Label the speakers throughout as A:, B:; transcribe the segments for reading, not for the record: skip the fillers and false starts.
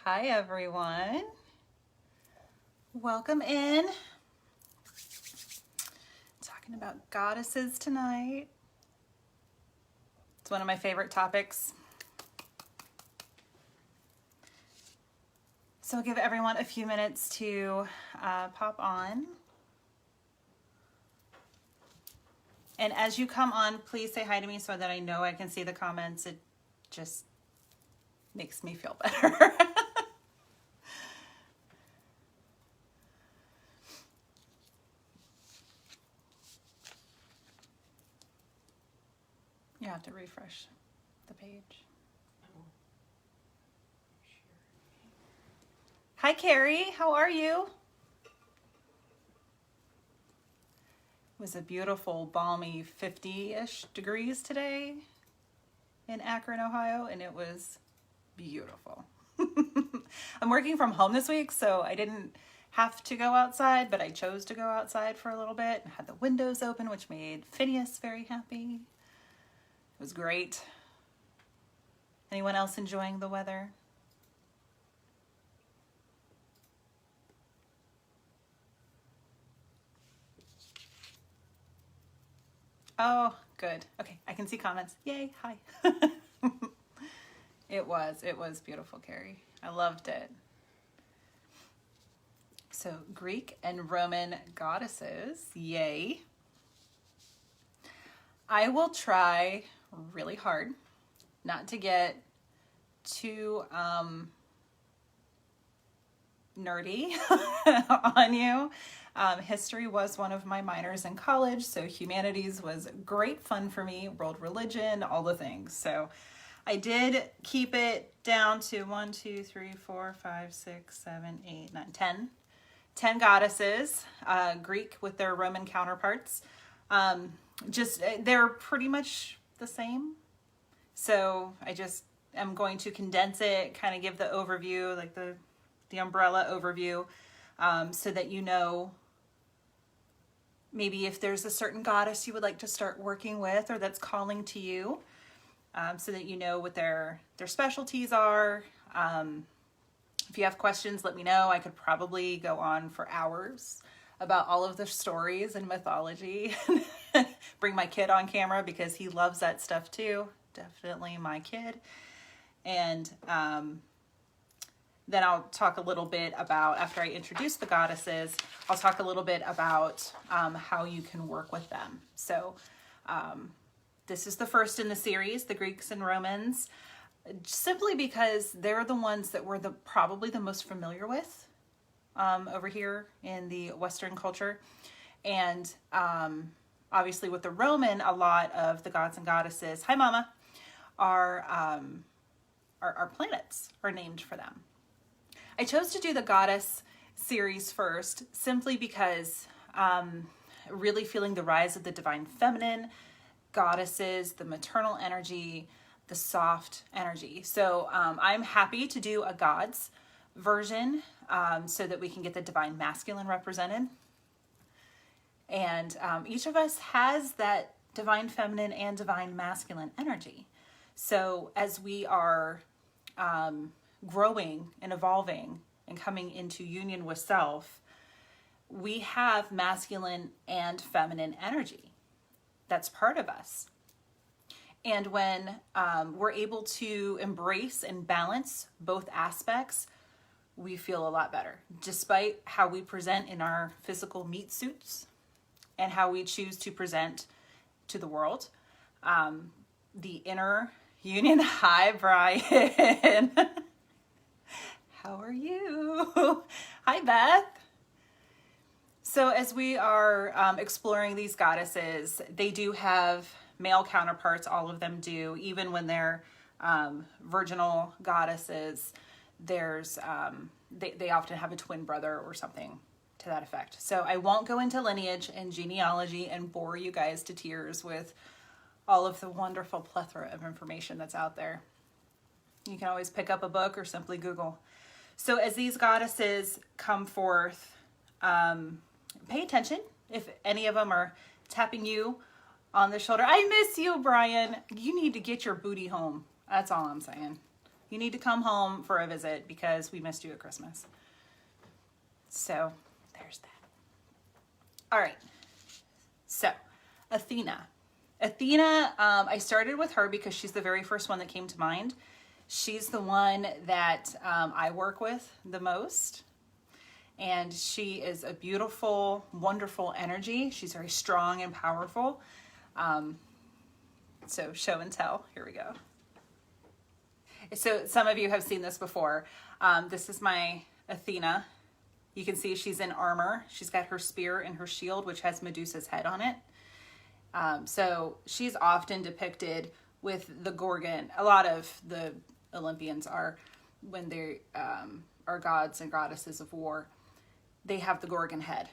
A: Hi everyone. Welcome in. Talking about goddesses tonight. It's one of my favorite topics. So I'll give everyone a few minutes to pop on. And as you come on, please say hi to me so that I know I can see the comments. It just makes me feel better. You have to refresh the page. Hi, Carrie. How are you? It was a beautiful, balmy 50-ish degrees today in Akron, Ohio, and it was beautiful. I'm working from home this week, so I didn't have to go outside, but I chose to go outside for a little bit and had the windows open, which made Phineas very happy. It was great. Anyone else enjoying the weather? Oh, good. Okay, I can see comments. Yay, hi. It was beautiful, Carrie. I loved it. So, Greek and Roman goddesses, yay. I will try really hard not to get too nerdy on you. History was one of my minors in college, so humanities was great fun for me, world religion, all the things. So I did keep it down to 1, 2, 3, 4, 5, 6, 7, 8, 9, 10 goddesses, Greek with their Roman counterparts. They're pretty much the same. So I just am going to condense it, kind of give the overview, like the umbrella overview, so that you know maybe if there's a certain goddess you would like to start working with or that's calling to you, so that you know what their specialties are. If you have questions, let me know. I could probably go on for hours about all of the stories and mythology. Bring my kid on camera because he loves that stuff too. Definitely my kid. And then I'll talk a little bit about, after I introduce the goddesses, I'll talk a little bit about how you can work with them. So this is the first in the series, the Greeks and Romans, simply because they're the ones that we're probably the most familiar with over here in the Western culture. And obviously with the Roman, a lot of the gods and goddesses, hi mama, are planets are named for them. I chose to do the goddess series first simply because really feeling the rise of the divine feminine, goddesses, the maternal energy, the soft energy. So I'm happy to do a gods version so that we can get the divine masculine represented. And each of us has that divine feminine and divine masculine energy. So as we are growing and evolving and coming into union with self, we have masculine and feminine energy. That's part of us. And when we're able to embrace and balance both aspects, we feel a lot better, despite how we present in our physical meat suits and how we choose to present to the world. The inner union. Hi, Brian. How are you? Hi, Beth. So as we are exploring these goddesses, they do have male counterparts, all of them do. Even when they're virginal goddesses, there's they often have a twin brother or something to that effect. So I won't go into lineage and genealogy and bore you guys to tears with all of the wonderful plethora of information that's out there. You can always pick up a book or simply Google. So as these goddesses come forth, pay attention if any of them are tapping you on the shoulder. I miss you, Brian. You need to get your booty home. That's all I'm saying. You need to come home for a visit because we missed you at Christmas. So there's that. All right. So Athena. Athena, I started with her because she's the very first one that came to mind. She's the one that I work with the most. And she is a beautiful, wonderful energy. She's very strong and powerful. So show and tell. Here we go. So some of you have seen this before. This is my Athena. You can see she's in armor. She's got her spear and her shield, which has Medusa's head on it. So she's often depicted with the Gorgon. A lot of the Olympians are, when they are gods and goddesses of war, they have the Gorgon head.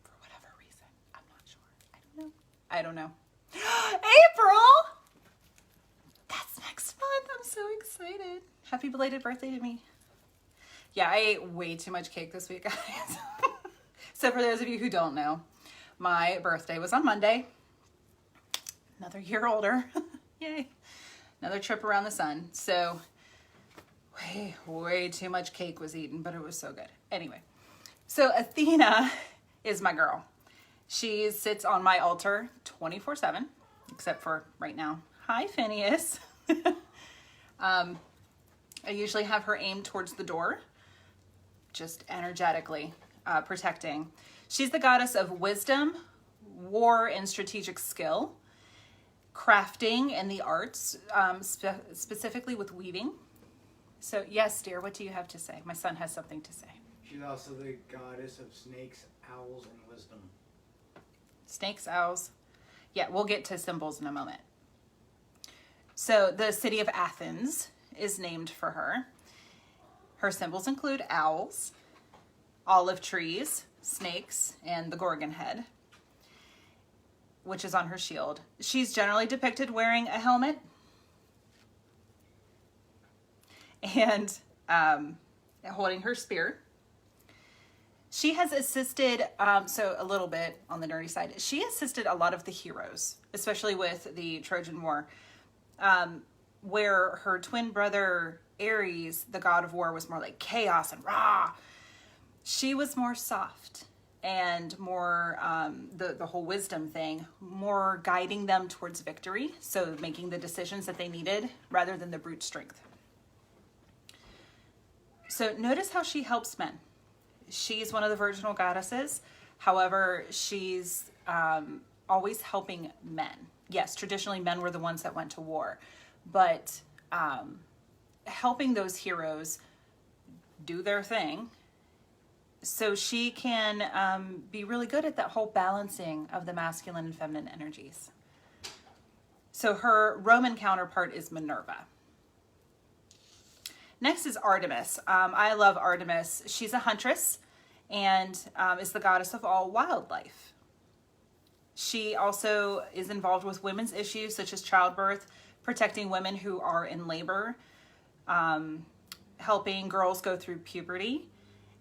A: For whatever reason. I'm not sure. I don't know. April! That's next month. I'm so excited. Happy belated birthday to me. Yeah, I ate way too much cake this week, guys. So for those of you who don't know, my birthday was on Monday. Another year older. Yay. Another trip around the sun. So way too much cake was eaten, but it was so good. Anyway, so Athena is my girl. She sits on my altar 24/7, except for right now. Hi, Phineas. I usually have her aimed towards the door, just energetically protecting. She's the goddess of wisdom, war, and strategic skill, crafting and the arts, specifically with weaving. So yes, dear, what do you have to say? My son has something to say.
B: She's also the goddess of snakes, owls, and wisdom.
A: Snakes, owls. Yeah, we'll get to symbols in a moment. So the city of Athens is named for her. Her symbols include owls, olive trees, snakes, and the Gorgon head, which is on her shield. She's generally depicted wearing a helmet and holding her spear. She has assisted, so a little bit on the nerdy side, she assisted a lot of the heroes, especially with the Trojan War, where her twin brother Ares, the god of war, was more like chaos and rah. She was more soft and more, the whole wisdom thing, more guiding them towards victory, so making the decisions that they needed rather than the brute strength. So notice how she helps men. She's one of the virginal goddesses. However, she's always helping men. Yes, traditionally men were the ones that went to war, but helping those heroes do their thing so she can be really good at that whole balancing of the masculine and feminine energies. So her Roman counterpart is Minerva. Next is Artemis. I love Artemis. She's a huntress and is the goddess of all wildlife. She also is involved with women's issues such as childbirth, protecting women who are in labor, helping girls go through puberty,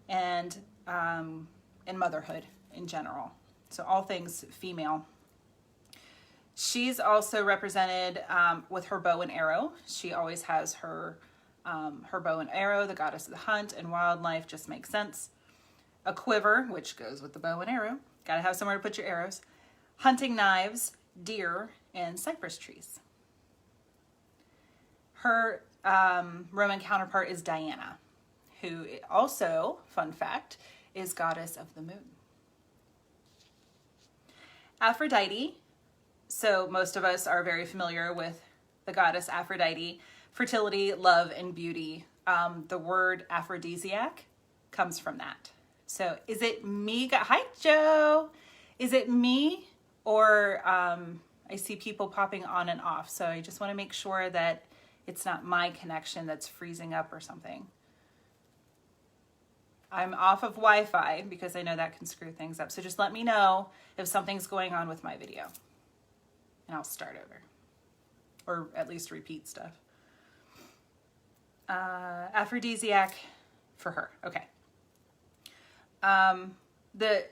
A: and motherhood in general. So all things female. She's also represented with her bow and arrow. She always has her bow and arrow. The goddess of the hunt and wildlife just makes sense. A quiver, which goes with the bow and arrow. Gotta have somewhere to put your arrows. Hunting knives, deer, and cypress trees. Her Roman counterpart is Diana, who also, fun fact, is goddess of the moon. Aphrodite. So most of us are very familiar with the goddess Aphrodite. Fertility, love, and beauty. The word aphrodisiac comes from that. So is it me? Hi, Joe. Is it me or I see people popping on and off. So I just want to make sure that it's not my connection that's freezing up or something. I'm off of Wi-Fi because I know that can screw things up. So just let me know if something's going on with my video and I'll start over or at least repeat stuff. Aphrodisiac for her. Okay.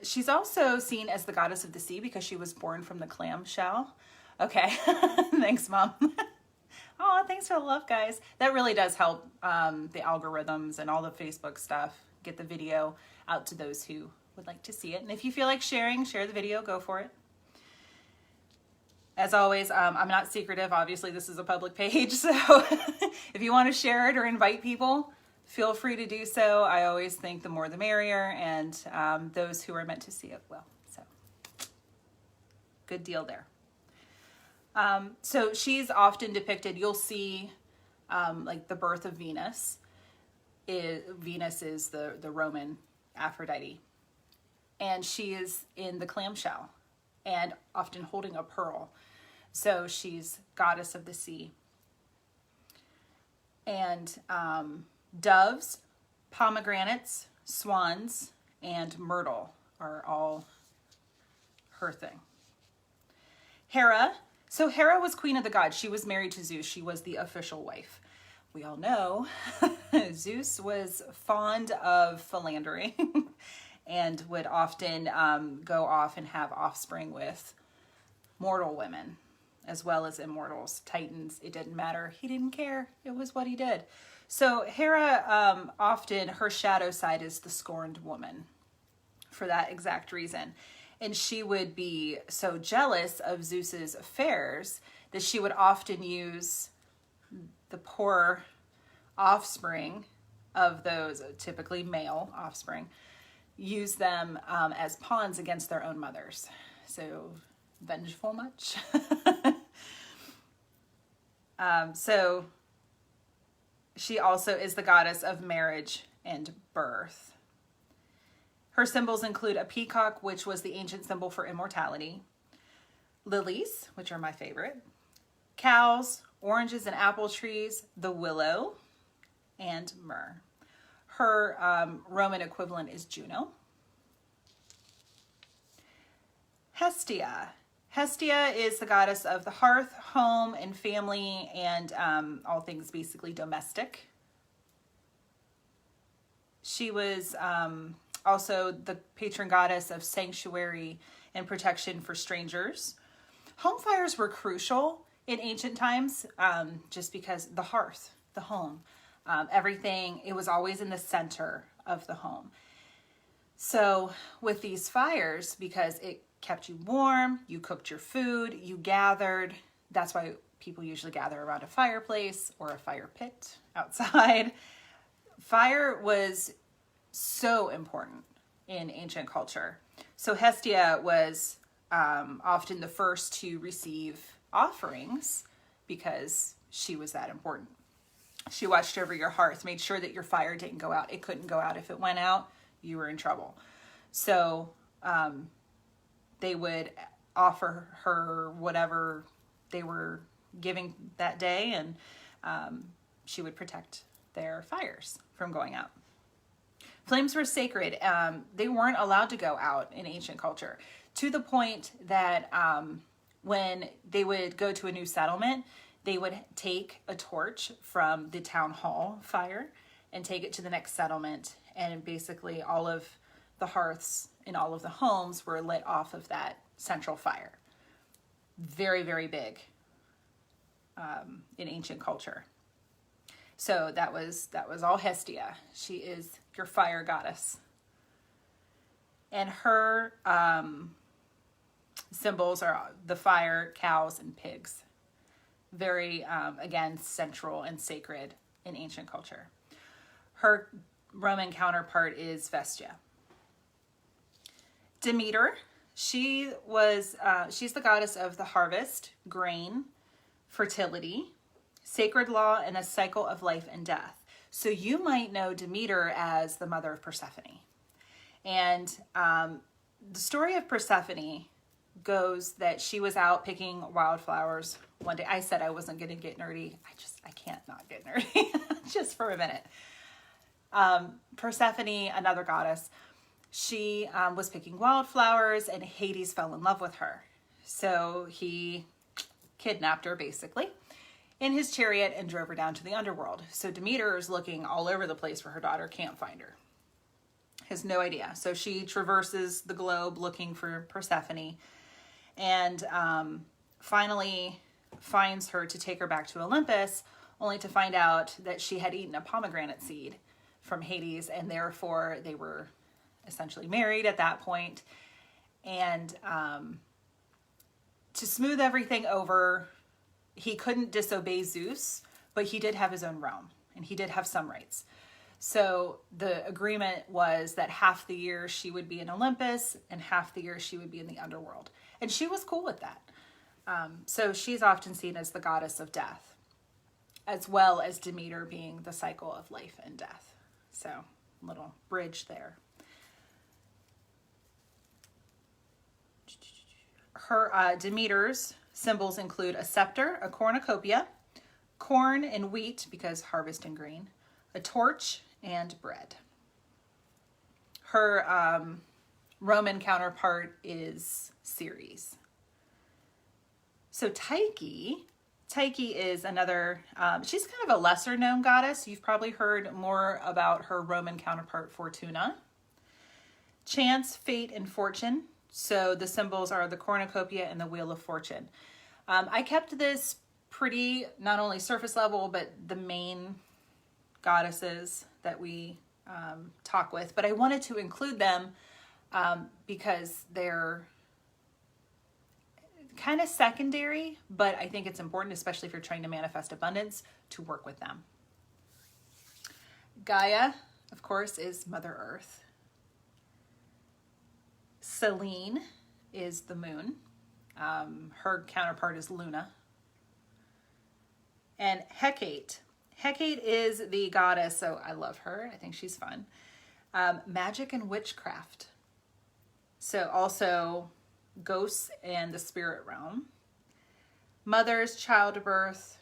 A: She's also seen as the goddess of the sea because she was born from the clam shell. Okay. Thanks, Mom. Oh, thanks for the love, guys. That really does help the algorithms and all the Facebook stuff get the video out to those who would like to see it. And if you feel like sharing, share the video, go for it. As always, I'm not secretive. Obviously, this is a public page, so if you want to share it or invite people, feel free to do so. I always think the more the merrier, and those who are meant to see it will. So, good deal there. So she's often depicted, you'll see like the birth of Venus. Venus is the Roman Aphrodite. And she is in the clamshell and often holding a pearl. So she's goddess of the sea. And doves, pomegranates, swans, and myrtle are all her thing. Hera. So Hera was queen of the gods. She was married to Zeus. She was the official wife. We all know Zeus was fond of philandering and would often go off and have offspring with mortal women as well as immortals, titans. It didn't matter. He didn't care. It was what he did. So Hera, often her shadow side is the scorned woman for that exact reason. And she would be so jealous of Zeus's affairs that she would often use the poor offspring of those, typically male offspring, use them as pawns against their own mothers. So vengeful much? So she also is the goddess of marriage and birth. Her symbols include a peacock, which was the ancient symbol for immortality, lilies, which are my favorite, cows, oranges and apple trees, the willow, and myrrh. Her Roman equivalent is Juno. Hestia. Hestia is the goddess of the hearth, home, and family, and all things basically domestic. She was also the patron goddess of sanctuary and protection for strangers. Home fires were crucial in ancient times, just because the hearth, the home, everything, it was always in the center of the home. So with these fires, because it kept you warm, you cooked your food, you gathered, that's why people usually gather around a fireplace or a fire pit outside. Fire was so important in ancient culture. So Hestia was often the first to receive offerings because she was that important. She watched over your hearth, made sure that your fire didn't go out. It couldn't go out. If it went out, you were in trouble. So they would offer her whatever they were giving that day, and she would protect their fires from going out. Flames were sacred. They weren't allowed to go out in ancient culture, to the point that when they would go to a new settlement, they would take a torch from the town hall fire and take it to the next settlement, and basically all of the hearths in all of the homes were lit off of that central fire. Very, very big in ancient culture. So that was all Hestia. She is your fire goddess. And her symbols are the fire, cows, and pigs. Very, again, central and sacred in ancient culture. Her Roman counterpart is Vestia. Demeter, she's the goddess of the harvest, grain, fertility, sacred law, and a cycle of life and death. So you might know Demeter as the mother of Persephone. And the story of Persephone goes that she was out picking wildflowers one day. I said I wasn't going to get nerdy. I can't not get nerdy just for a minute. Persephone, another goddess, she was picking wildflowers, and Hades fell in love with her. So he kidnapped her basically in his chariot and drove her down to the underworld. So Demeter is looking all over the place for her daughter, can't find her. Has no idea. So she traverses the globe looking for Persephone, and finally finds her to take her back to Olympus, only to find out that she had eaten a pomegranate seed from Hades, and therefore they were essentially married at that point. And to smooth everything over, he couldn't disobey Zeus, but he did have his own realm, and he did have some rights. So the agreement was that half the year she would be in Olympus and half the year she would be in the underworld. And she was cool with that. So she's often seen as the goddess of death, as well as Demeter being the cycle of life and death. So little bridge there. Her Demeter's symbols include a scepter, a cornucopia, corn and wheat, because harvest and grain, a torch, and bread. Her Roman counterpart is Ceres. So Tyche is another, she's kind of a lesser known goddess. You've probably heard more about her Roman counterpart, Fortuna. Chance, fate, and fortune. So the symbols are the cornucopia and the wheel of fortune. I kept this pretty, not only surface level, but the main goddesses that we talk with. But I wanted to include them because they're kind of secondary, but I think it's important, especially if you're trying to manifest abundance, to work with them. Gaia, of course, is Mother Earth. Selene is the moon. Her counterpart is Luna. And Hecate. Hecate is the goddess, so I love her. I think she's fun. Magic and witchcraft. So also ghosts and the spirit realm. Mothers, childbirth,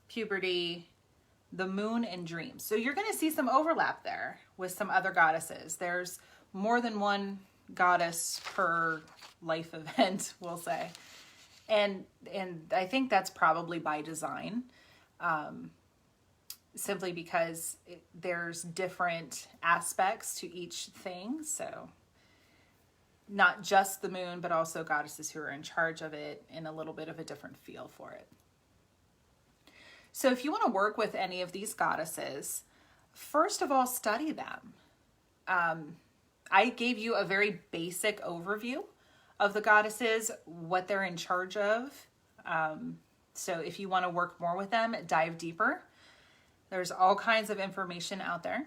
A: puberty, the moon, and dreams. So you're going to see some overlap there with some other goddesses. There's more than one goddess per life event, we'll say. And I think that's probably by design. Simply because there's different aspects to each thing. So not just the moon, but also goddesses who are in charge of it in a little bit of a different feel for it. So if you want to work with any of these goddesses, first of all, study them. I gave you a very basic overview of the goddesses, what they're in charge of. So if you want to work more with them, dive deeper. There's all kinds of information out there.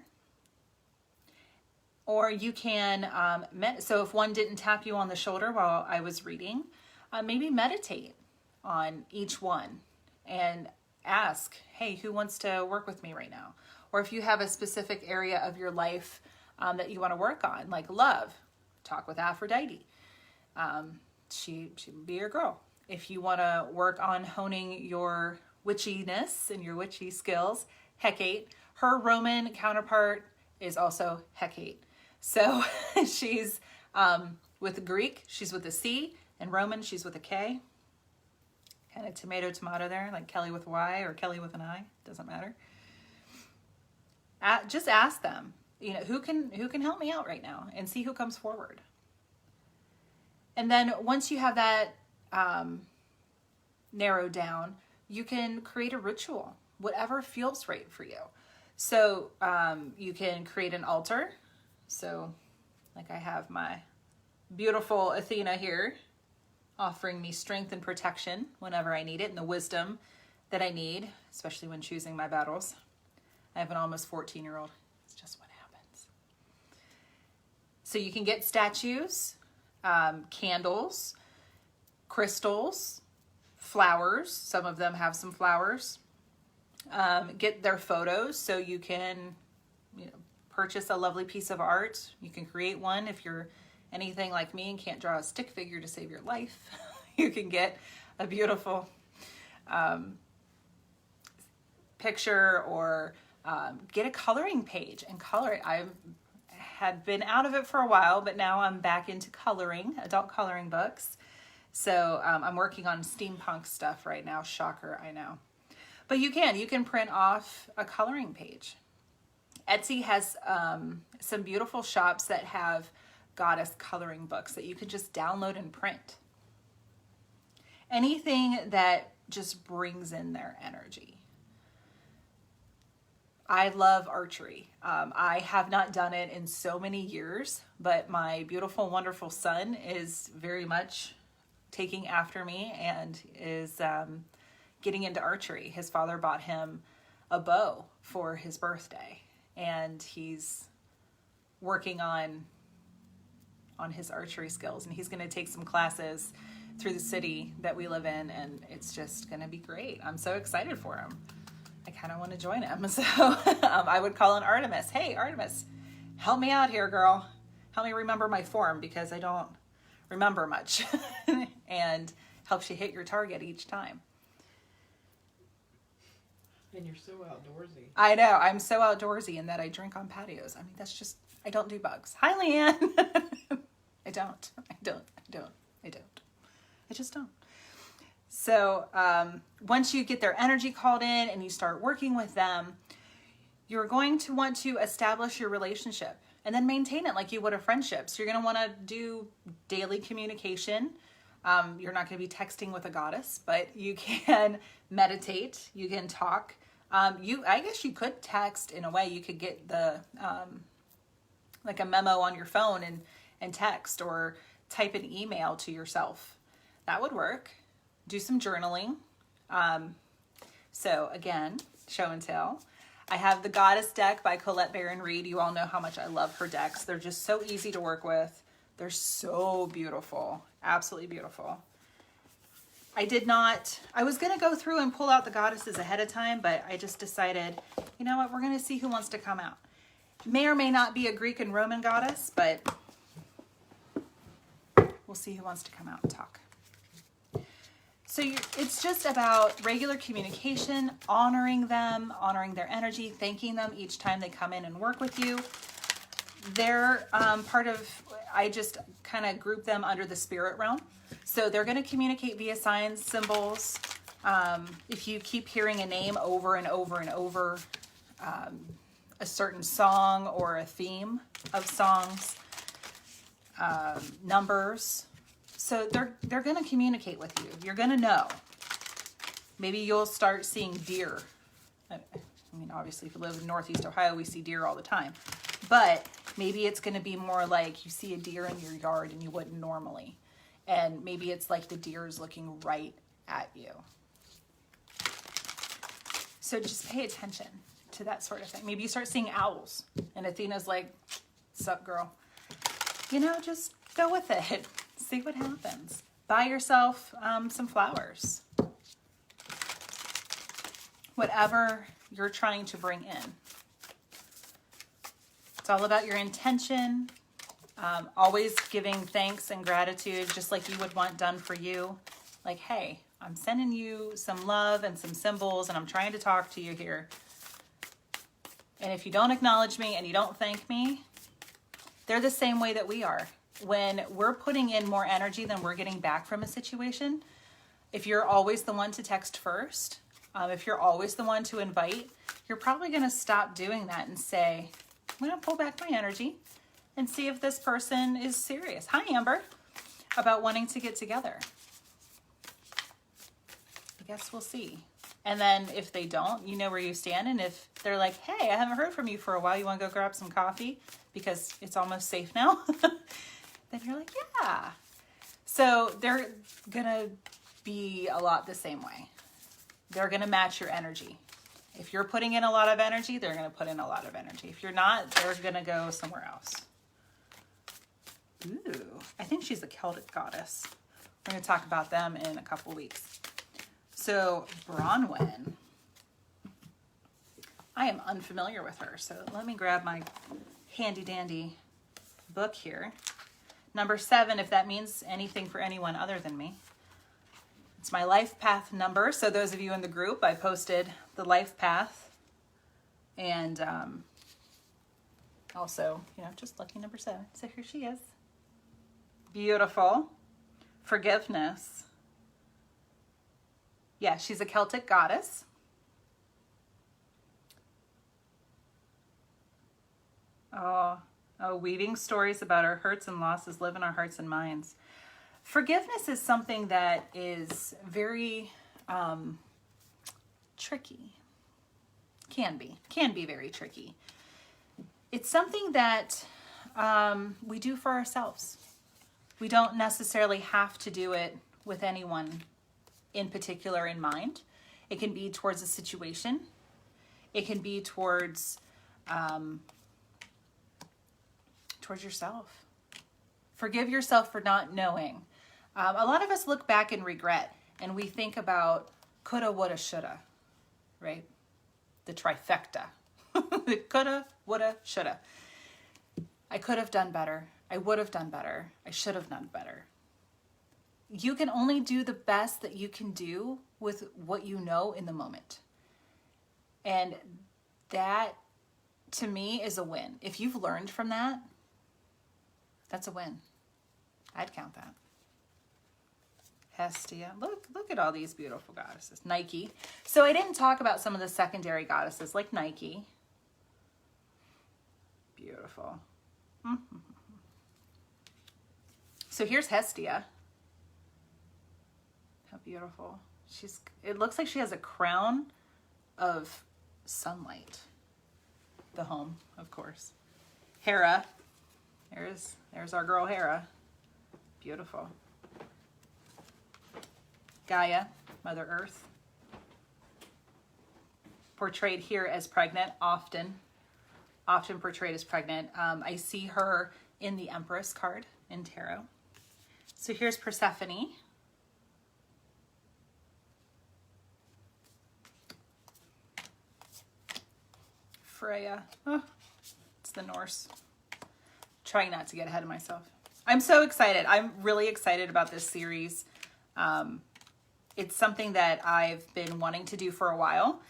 A: Or you can, so if one didn't tap you on the shoulder while I was reading, maybe meditate on each one and ask, hey, who wants to work with me right now? Or if you have a specific area of your life that you want to work on, like love, talk with Aphrodite. She would be your girl. If you want to work on honing your witchiness and your witchy skills, Hecate. Her Roman counterpart is also Hecate. So she's with Greek, she's with a C, and Roman, she's with a K. Kind of tomato there, like Kelly with a Y or Kelly with an I, doesn't matter. Just ask them, you know, who can help me out right now, and see who comes forward. And then once you have that narrowed down, you can create a ritual, whatever feels right for you. So you can create an altar. So like I have my beautiful Athena here offering me strength and protection whenever I need it, and the wisdom that I need, especially when choosing my battles. I have an almost 14-year-old. It's just what happens. So you can get statues, candles, crystals, flowers. Some of them have some flowers. Get their photos so you can, purchase a lovely piece of art. You can create one if you're anything like me and can't draw a stick figure to save your life. You can get a beautiful picture, or get a coloring page and color it. I had been out of it for a while, but now I'm back into coloring, adult coloring books. So I'm working on steampunk stuff right now. Shocker, I know. But you can print off a coloring page. Etsy has some beautiful shops that have goddess coloring books that you can just download and print. Anything that just brings in their energy. I love archery. I have not done it in so many years, but my beautiful, wonderful son is very much taking after me and is getting into archery. His father bought him a bow for his birthday, and he's working on his archery skills, and he's going to take some classes through the city that we live in, and it's just going to be great. I'm so excited for him. I kind of want to join him. So I would call on Artemis. Hey, Artemis, help me out here, girl. Help me remember my form because I don't remember much. And helps you hit your target each time.
C: And you're so outdoorsy.
A: I know. I'm so outdoorsy in that I drink on patios. I mean, that's just, I don't do bugs. Hi, Leanne. I don't. I just don't. So once you get their energy called in and you start working with them, you're going to want to establish your relationship and then maintain it like you would a friendship. So you're going to want to do daily communication. You're not going to be texting with a goddess, but you can meditate. You can talk. I guess you could text in a way. You could get the like a memo on your phone and text, or type an email to yourself. That would work. Do some journaling. So again, show and tell. I have the Goddess deck by Collette Baron-Reid. You all know how much I love her decks. They're just so easy to work with. They're so beautiful. Absolutely beautiful. I was going to go through and pull out the goddesses ahead of time, but I just decided, you know what, we're going to see who wants to come out. May or may not be a Greek and Roman goddess, but we'll see who wants to come out and talk. So it's just about regular communication, honoring them, honoring their energy, thanking them each time they come in and work with you. They're I just kind of group them under the spirit realm. So they're going to communicate via signs, symbols. If you keep hearing a name over and over and over, a certain song or a theme of songs, numbers. So they're going to communicate with you. You're going to know. Maybe you'll start seeing deer. I mean, obviously, if you live in Northeast Ohio, we see deer all the time. But maybe it's going to be more like you see a deer in your yard and you wouldn't normally. And maybe it's like the deer is looking right at you. So just pay attention to that sort of thing. Maybe you start seeing owls and Athena's like, sup, girl? You know, just go with it. See what happens. Buy yourself some flowers. Whatever you're trying to bring in. It's all about your intention. Always giving thanks and gratitude, just like you would want done for you. Like, hey, I'm sending you some love and some symbols, and I'm trying to talk to you here. And if you don't acknowledge me and you don't thank me, they're the same way that we are. When we're putting in more energy than we're getting back from a situation, if you're always the one to text first, if you're always the one to invite, you're probably going to stop doing that and say, I'm going to pull back my energy and see if this person is serious. Hi, Amber. About wanting to get together. I guess we'll see. And then if they don't, you know where you stand. And if they're like, hey, I haven't heard from you for a while. You want to go grab some coffee because it's almost safe now? Then you're like, yeah. So they're going to be a lot the same way. They're going to match your energy. If you're putting in a lot of energy, they're going to put in a lot of energy. If you're not, they're going to go somewhere else. Ooh, I think she's a Celtic goddess. We're going to talk about them in a couple weeks. So Bronwyn, I am unfamiliar with her. So let me grab my handy dandy book here. Number 7, if that means anything for anyone other than me. It's my life path number. So those of you in the group, I posted the life path. And also, you know, just lucky number 7. So here she is. Beautiful. Forgiveness. Yeah, she's a Celtic goddess. Oh, weaving stories about our hurts and losses live in our hearts and minds. Forgiveness is something that is very tricky. Can be very tricky. It's something that we do for ourselves. We don't necessarily have to do it with anyone in particular in mind. It can be towards a situation. It can be towards yourself. Forgive yourself for not knowing. A lot of us look back in regret and we think about coulda, woulda, shoulda, right? The trifecta. Coulda, woulda, shoulda. I could have done better. I would have done better. I should have done better. You can only do the best that you can do with what you know in the moment. And that, to me, is a win. If you've learned from that, that's a win. I'd count that. Hestia. Look at all these beautiful goddesses. Nike. So I didn't talk about some of the secondary goddesses like Nike. Beautiful. So here's Hestia. How beautiful. It looks like she has a crown of sunlight. The home, of course. Hera. There's our girl Hera. Beautiful. Gaia, Mother Earth. Portrayed here as pregnant, often portrayed as pregnant. I see her in the Empress card in tarot. So here's Persephone. Freya. Oh, it's the Norse. Trying not to get ahead of myself. I'm so excited. I'm really excited about this series. It's something that I've been wanting to do for a while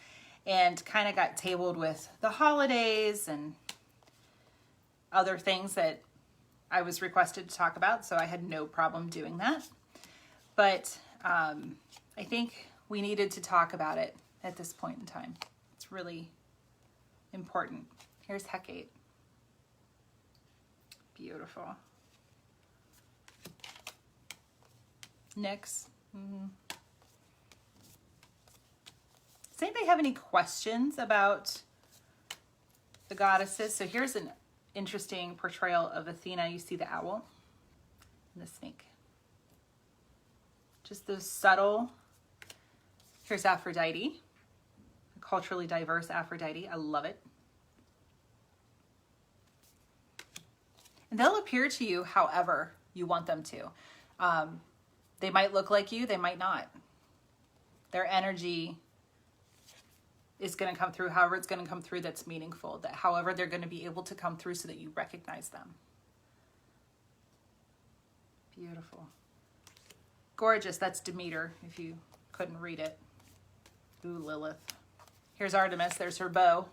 A: and kind of got tabled with the holidays and other things that I was requested to talk about, so I had no problem doing that. But I think we needed to talk about it at this point in time. It's really important. Here's Hecate. Beautiful. Nyx. Does anybody have any questions about the goddesses? So here's an interesting portrayal of Athena. You see the owl and the snake. Just those subtle. Here's Aphrodite. A culturally diverse Aphrodite. I love it. And they'll appear to you however you want them to. They might look like you, they might not. Their energy is going to come through however it's going to come through that's meaningful. That however they're going to be able to come through so that you recognize them. Beautiful. Gorgeous. That's Demeter, if you couldn't read it. Ooh, Lilith. Here's Artemis. There's her bow.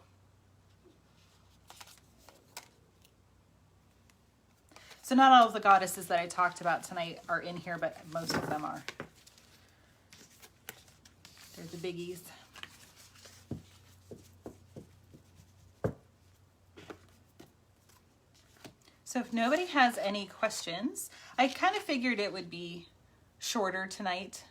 A: So not all of the goddesses that I talked about tonight are in here, but most of them are. They're the biggies. So if nobody has any questions, I kind of figured it would be shorter tonight.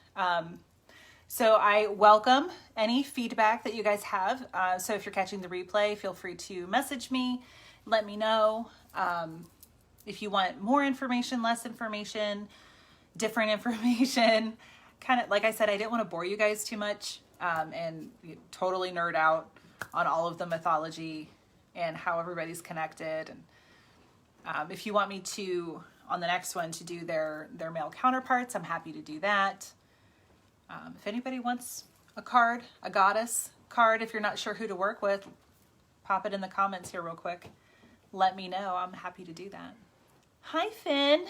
A: So I welcome any feedback that you guys have. So if you're catching the replay, feel free to message me, let me know. If you want more information, less information, different information, kind of, like I said, I didn't want to bore you guys too much and totally nerd out on all of the mythology and how everybody's connected. And if you want me to, on the next one, to do their male counterparts, I'm happy to do that. If anybody wants a card, a goddess card, if you're not sure who to work with, pop it in the comments here real quick. Let me know. I'm happy to do that. Hi, Finn.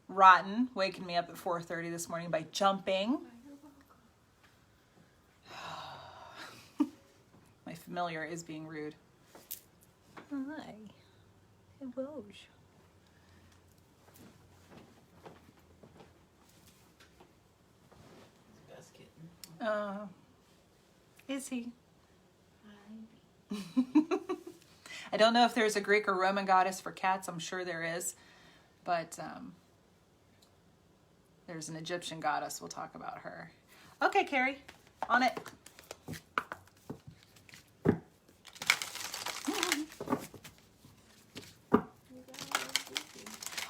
A: Rotten, waking me up at 4:30 this morning by jumping. My familiar is being rude. Hi. Hello.
C: Best kitten.
A: Is he? I don't know if there's a Greek or Roman goddess for cats. I'm sure there is. But There's an Egyptian goddess. We'll talk about her. Okay, Carrie, on it.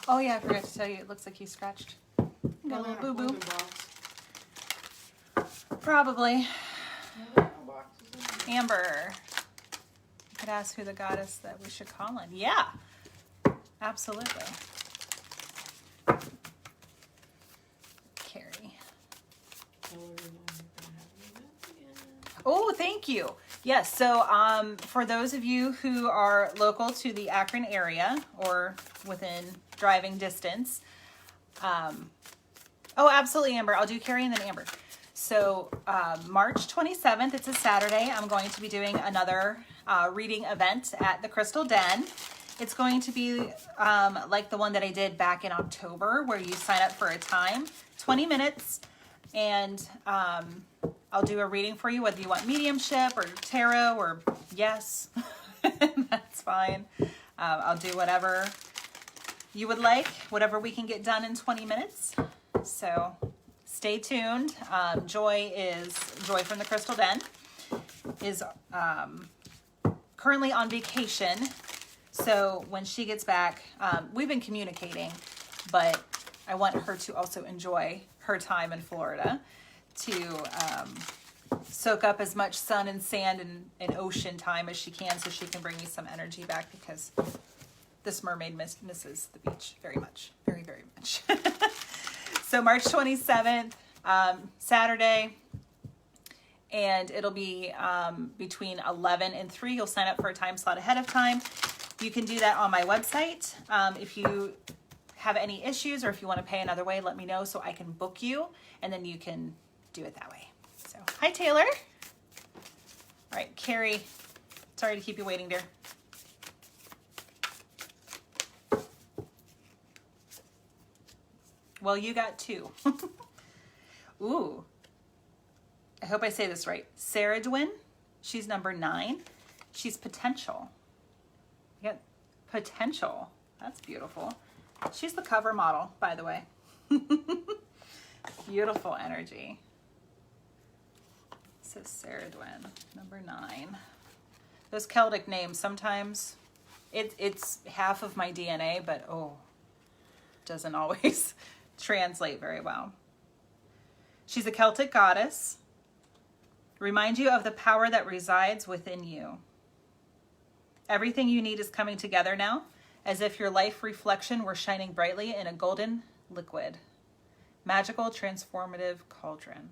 A: Oh yeah, I forgot to tell you, it looks like you scratched. Got a little boo-boo. Probably. Amber. You could ask who the goddess that we should call in. Yeah, absolutely. Carrie. Oh, thank you. Yes, so for those of you who are local to the Akron area or within driving distance, oh, absolutely, Amber. I'll do Carrie and then Amber. So March 27th, it's a Saturday, I'm going to be doing another reading event at the Crystal Den. It's going to be like the one that I did back in October, where you sign up for a time, 20 minutes, and I'll do a reading for you, whether you want mediumship or tarot or yes, that's fine. I'll do whatever you would like, whatever we can get done in 20 minutes. So stay tuned. Joy from the Crystal Den is currently on vacation. So when she gets back, we've been communicating, but I want her to also enjoy her time in Florida to soak up as much sun and sand and ocean time as she can so she can bring me some energy back, because this mermaid misses the beach very much. Very, very much. So March 27th, Saturday, and it'll be between 11 and 3. You'll sign up for a time slot ahead of time. You can do that on my website. If you have any issues or if you want to pay another way, let me know so I can book you, and then you can do it that way. So, hi, Taylor. All right, Carrie. Sorry to keep you waiting, dear. Well, you got 2. Ooh. I hope I say this right. Sarah Dwin. She's number 9. She's potential. You got potential. That's beautiful. She's the cover model, by the way. Beautiful energy. So Sarah Dwin, number 9. Those Celtic names, sometimes it's half of my DNA, but doesn't always translate very well. She's a Celtic goddess. Remind you of the power that resides within you. Everything you need is coming together now, as if your life reflection were shining brightly in a golden liquid. Magical, transformative cauldron.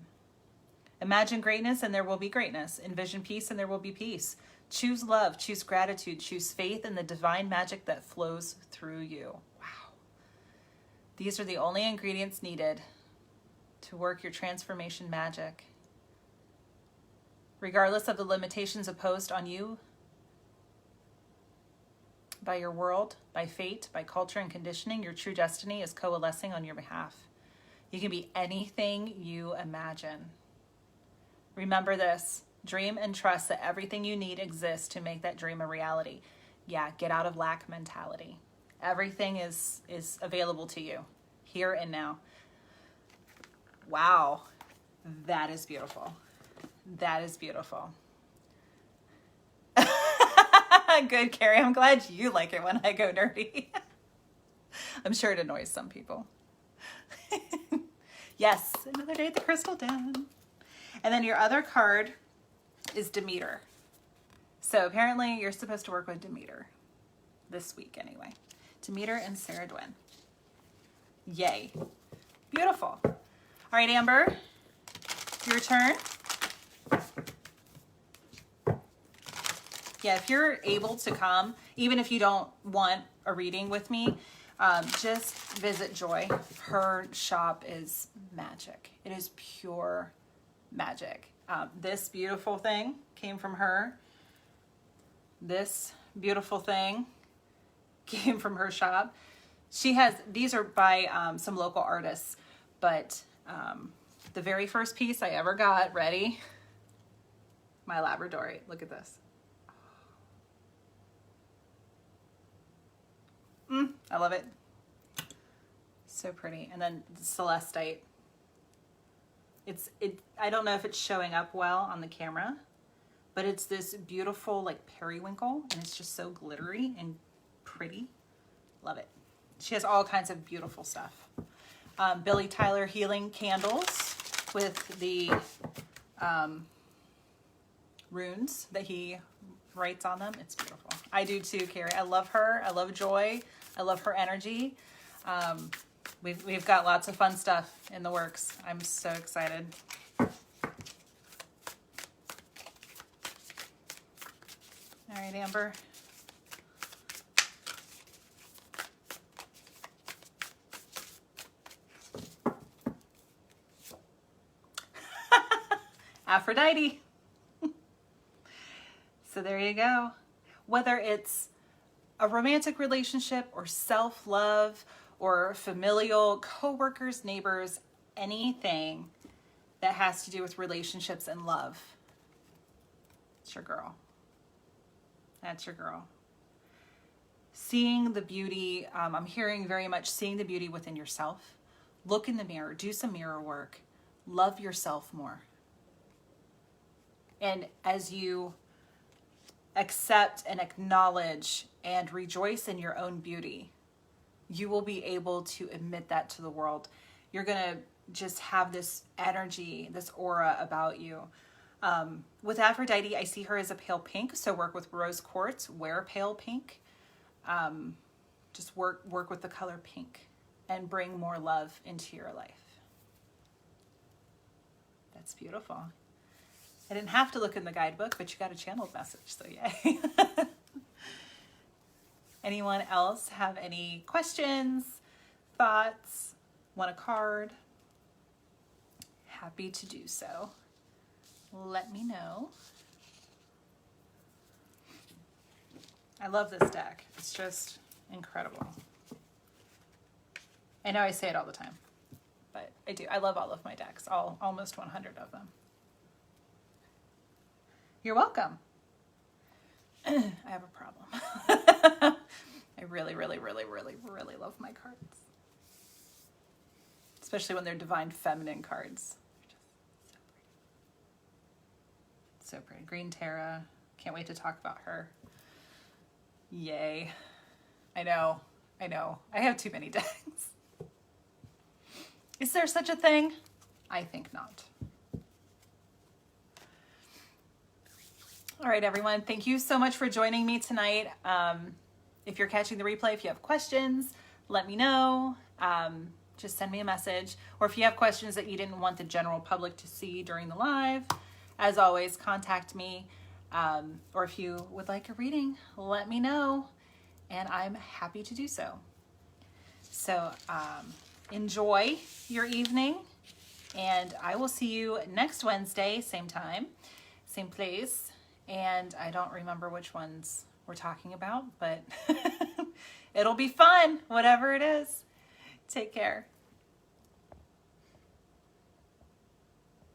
A: Imagine greatness and there will be greatness. Envision peace and there will be peace. Choose love, choose gratitude, choose faith in the divine magic that flows through you. Wow. These are the only ingredients needed to work your transformation magic. Regardless of the limitations imposed on you by your world, by fate, by culture and conditioning, your true destiny is coalescing on your behalf. You can be anything you imagine. Remember this, dream and trust that everything you need exists to make that dream a reality. Yeah, get out of lack mentality. Everything is available to you, here and now. Wow, that is beautiful. That is beautiful. Good, Carrie. I'm glad you like it when I go nerdy. I'm sure it annoys some people. Yes, another day at the Crystal Den. And then your other card is Demeter. So apparently you're supposed to work with Demeter this week anyway. Demeter and Sarah Dwin. Yay. Beautiful. All right, Amber, your turn. Yeah, if you're able to come, even if you don't want a reading with me, just visit Joy. Her shop is magic. It is pure magic. This beautiful thing came from her. This beautiful thing came from her shop. She has, these are by some local artists, but the very first piece I ever got, ready? My Labradorite. Look at this. I love it. So pretty. And then celestite. I don't know if it's showing up well on the camera, but it's this beautiful like periwinkle, and it's just so glittery and pretty. Love it. She has all kinds of beautiful stuff. Billy Tyler Healing Candles with the runes that he writes on them. It's beautiful. I do too, Carrie. I love her. I love Joy. I love her energy. We've got lots of fun stuff in the works. I'm so excited. All right, Amber. Aphrodite. So there you go. Whether it's a romantic relationship or self-love or familial, co-workers, neighbors, anything that has to do with relationships and love, it's your girl. That's your girl. Seeing the beauty, I'm hearing very much seeing the beauty within yourself. Look in the mirror, do some mirror work, love yourself more. And as you accept and acknowledge and rejoice in your own beauty, you will be able to emit that to the world. You're going to just have this energy, this aura about you. With Aphrodite, I see her as a pale pink, so work with rose quartz, wear pale pink. Just work with the color pink and bring more love into your life. That's beautiful. I didn't have to look in the guidebook, but you got a channeled message, so yay. Anyone else have any questions, thoughts, want a card? Happy to do so. Let me know. I love this deck. It's just incredible. I know I say it all the time, but I do. I love all of my decks, almost 100 of them. You're welcome. I have a problem. I really, really, really, really, really love my cards. Especially when they're divine feminine cards. Just so pretty. Green Terra. Can't wait to talk about her. Yay. I know. I have too many decks. Is there such a thing? I think not. All right, everyone. Thank you so much for joining me tonight. If you're catching the replay, if you have questions, let me know. Just send me a message. Or if you have questions that you didn't want the general public to see during the live, as always, contact me. Or if you would like a reading, let me know. And I'm happy to do so. So enjoy your evening. And I will see you next Wednesday, same time, same place. And I don't remember which ones we're talking about, but it'll be fun, whatever it is. Take care.